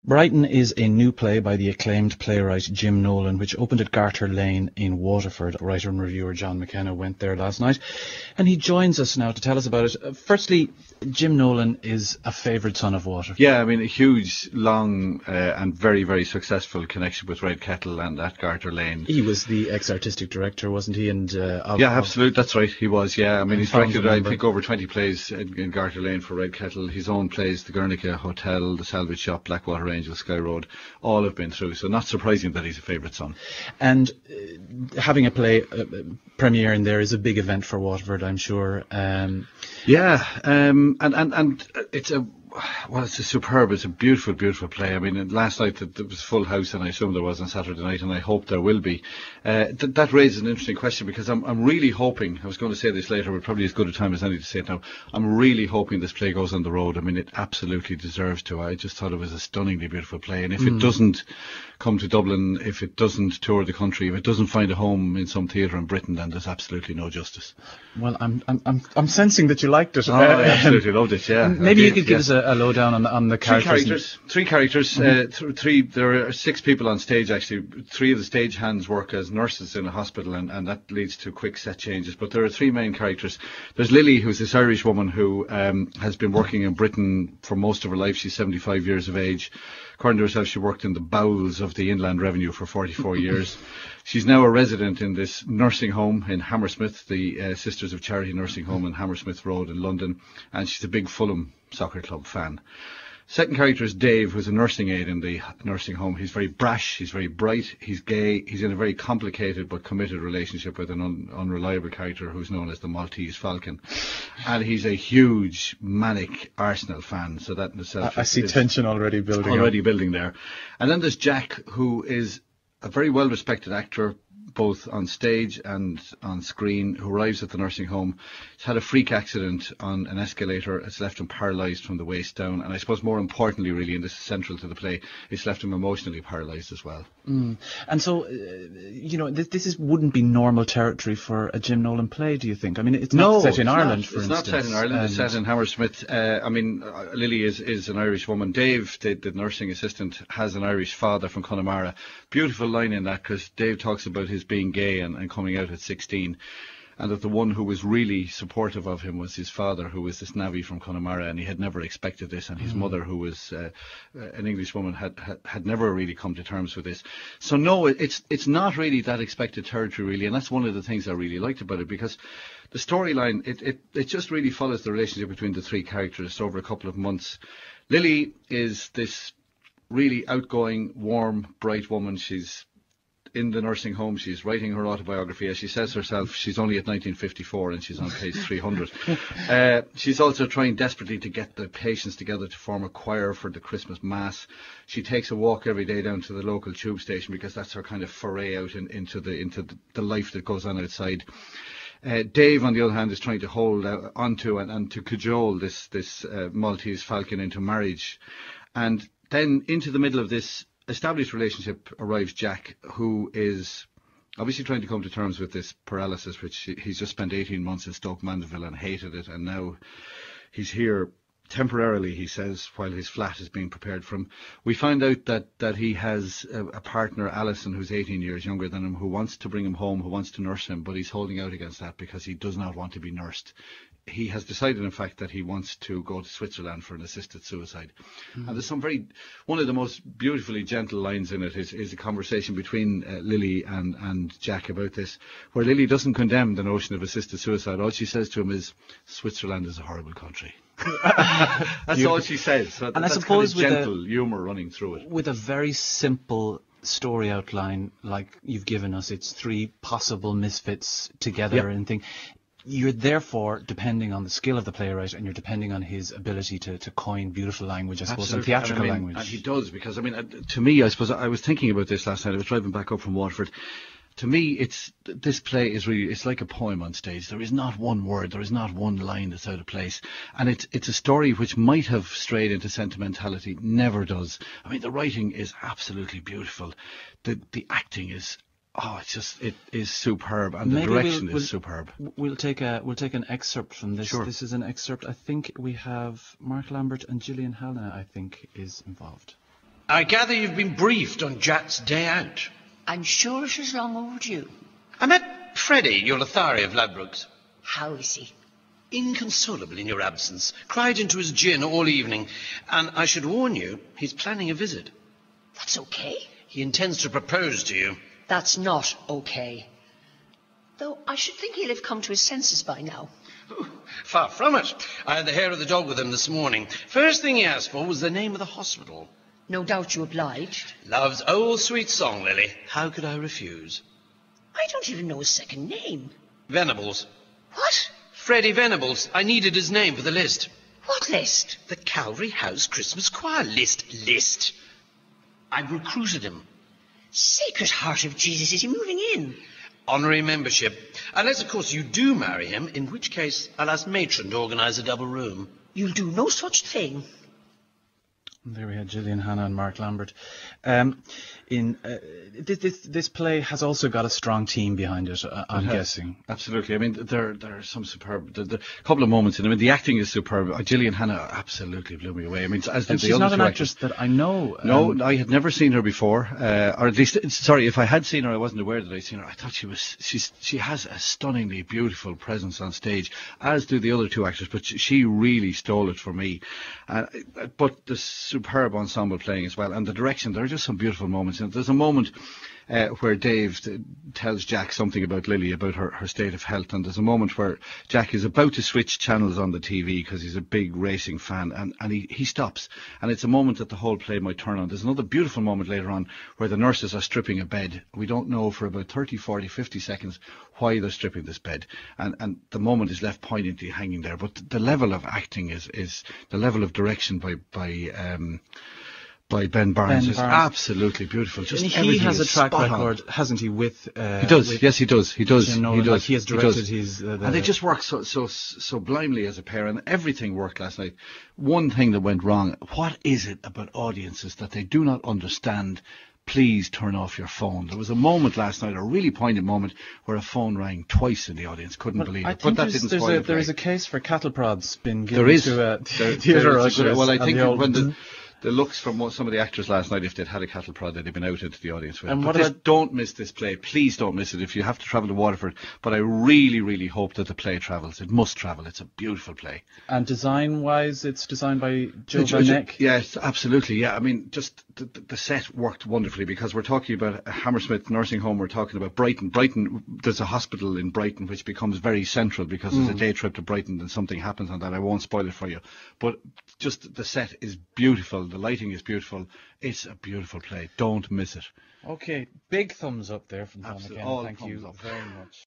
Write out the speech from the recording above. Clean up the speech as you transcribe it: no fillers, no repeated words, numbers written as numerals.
Brighton is a new play by the acclaimed playwright Jim Nolan, which opened at Garter Lane in Waterford. Writer and reviewer John McKenna went there last night, and he joins us now to tell us about it. Firstly, Jim Nolan is a favourite son of Waterford. Yeah, I mean, a huge, long and very, very successful connection with Red Kettle and at Garter Lane. He was the ex-artistic director, wasn't he? And absolutely, that's right, he was, yeah. I mean, he's directed, I think, over 20 plays in Garter Lane for Red Kettle. His own plays, the Guernica Hotel, the Salvage Shop, Blackwater Angel, Sky Road, all have been through, so not surprising that he's a favourite son. And having a play premiere in there is a big event for Waterford, I'm sure. And it's it's a beautiful, beautiful play. I mean, last night there was full house, and I assume there was on Saturday night, and I hope there will be. That raises an interesting question, because I'm really hoping, I was going to say this later, but probably as good a time as any to say it now, I'm really hoping this play goes on the road. I mean, it absolutely deserves to. I just thought it was a stunningly beautiful play, and if it doesn't come to Dublin, if it doesn't tour the country, if it doesn't find a home in some theatre in Britain, then there's absolutely no justice. Well, I'm sensing that you liked it. I absolutely loved it, yeah. Maybe you could give us a lowdown on the characters. Three characters. There are 6 people on stage, actually. 3 of the stage hands work as nurses in a hospital, and that leads to quick set changes. But there are 3 main characters. There's Lily, who's this Irish woman who has been working in Britain for most of her life. She's 75 years of age. According to herself, she worked in the bowels of the Inland Revenue for 44 years. She's now a resident in this nursing home in Hammersmith, the Sisters of Charity Nursing Home in Hammersmith Road in London, and she's a big Fulham Soccer Club fan. Second character is Dave, who's a nursing aide in the nursing home. He's very brash, he's very bright, he's gay, he's in a very complicated but committed relationship with an unreliable character who's known as the Maltese Falcon. And he's a huge, manic Arsenal fan, so that in itself I see tension already building there. And then there's Jack, who is a very well-respected actor, both on stage and on screen, who arrives at the nursing home. He's had a freak accident on an escalator. It's left him paralysed from the waist down, and I suppose more importantly, really, and this is central to the play, it's left him emotionally paralysed as well. And so, this wouldn't be normal territory for a Jim Nolan play, do you think? I mean, it's not set in Ireland, for instance. It's not set in Ireland, it's set in Hammersmith. Lily is an Irish woman. Dave, the nursing assistant, has an Irish father from Connemara. Beautiful line in that, because Dave talks about his being gay and coming out at 16, and that the one who was really supportive of him was his father, who was this navvy from Connemara, and he had never expected this, and his mother, who was an English woman, had never really come to terms with this. So no, it's not really that expected territory, really, and that's one of the things I really liked about it, because the storyline, it just really follows the relationship between the 3 characters over a couple of months. Lily is this really outgoing, warm, bright woman. She's in the nursing home, she's writing her autobiography. As she says herself, she's only at 1954 and she's on page 300. She's also trying desperately to get the patients together to form a choir for the Christmas Mass. She takes a walk every day down to the local tube station, because that's her kind of foray out into the life that goes on outside. Dave, on the other hand, is trying to hold onto and to cajole this Maltese Falcon into marriage. And then into the middle of this established relationship arrives Jack, who is obviously trying to come to terms with this paralysis, which he's just spent 18 months in Stoke Mandeville and hated it, and now he's here temporarily, he says, while his flat is being prepared for him. We find out that he has a partner, Alison, who's 18 years younger than him, who wants to bring him home, who wants to nurse him, but he's holding out against that because he does not want to be nursed. He has decided, in fact, that he wants to go to Switzerland for an assisted suicide. And there's one of the most beautifully gentle lines in it is a conversation between Lily and Jack about this, where Lily doesn't condemn the notion of assisted suicide. All she says to him is, Switzerland is a horrible country. That's all she says. So and I suppose kind of gentle humour running through it. With a very simple story outline like you've given us, it's 3 possible misfits together and thing. You're therefore depending on the skill of the playwright, and you're depending on his ability to coin beautiful language, I suppose, and theatrical language. And he does, because, to me, I suppose, I was thinking about this last night. I was driving back up from Waterford. To me, this play is really, it's like a poem on stage. There is not one word, there is not one line that's out of place. And it's a story which might have strayed into sentimentality, never does. I mean, the writing is absolutely beautiful. The acting is, it is superb, and the direction is superb. We'll take an excerpt from this. Sure. This is an excerpt. I think we have Mark Lambert and Gillian Hanna, I think, is involved. I gather you've been briefed on Jack's day out. I'm sure it is long overdue. I met Freddie, your Lothario of Ladbrokes. How is he? Inconsolable in your absence. Cried into his gin all evening. And I should warn you, he's planning a visit. That's okay. He intends to propose to you. That's not okay. Though I should think he'll have come to his senses by now. Far from it. I had the hair of the dog with him this morning. First thing he asked for was the name of the hospital. No doubt you obliged. Love's old sweet song, Lily. How could I refuse? I don't even know his second name. Venables. What? Freddie Venables. I needed his name for the list. What list? The Calvary House Christmas Choir list. I've recruited him. Sacred Heart of Jesus, is he moving in? Honorary membership. Unless, of course, you do marry him, in which case I'll ask Matron to organise a double room. You'll do no such thing. There we had Gillian Hanna and Mark Lambert. This play has also got a strong team behind it, I'm guessing. Absolutely. I mean, there are some superb... The couple of moments in it. I mean, the acting is superb. Gillian Hanna absolutely blew me away. I mean, as did the other two actors. She's not an actress that I know. No, I had never seen her before. Or at least, sorry, if I had seen her, I wasn't aware that I'd seen her. I thought she has a stunningly beautiful presence on stage, as do the other two actors, but she really stole it for me. But the superb ensemble playing as well, and the direction, there are just some beautiful moments. And there's a moment where Dave tells Jack something about Lily, about her state of health, and there's a moment where Jack is about to switch channels on the TV because he's a big racing fan, and he stops, and it's a moment that the whole play might turn on. There's another beautiful moment later on where the nurses are stripping a bed. We don't know for about 30, 40, 50 seconds why they're stripping this bed, and the moment is left poignantly hanging there. But the level of acting is the level of direction by Ben Barnes is absolutely beautiful. Just he has a track record, hasn't he? With he does. Yes, he does. He does. Nolan, he does. Like he has directed his. And they just work so blindly as a pair, and everything worked last night. One thing that went wrong. What is it about audiences that they do not understand? Please turn off your phone. There was a moment last night, a really poignant moment, where a phone rang twice in the audience. Couldn't believe it. But that didn't spoil the play. There is a case for cattle prods being given to theatre ushers. Well, I think when the looks from some of the actors last night, if they'd had a cattle prod, they'd have been out into the audience with it. But don't miss this play. Please don't miss it if you have to travel to Waterford. But I really, really hope that the play travels. It must travel. It's a beautiful play. And design-wise, it's designed by Joe Vanek? Yes, absolutely. Yeah, I mean, just the set worked wonderfully, because we're talking about a Hammersmith nursing home. We're talking about Brighton. There's a hospital in Brighton which becomes very central because there's a day trip to Brighton and something happens on that. I won't spoil it for you. But just the set is beautiful. The lighting is beautiful. It's a beautiful play. Don't miss it. Okay, big thumbs up there from Tom again. Thank you very much.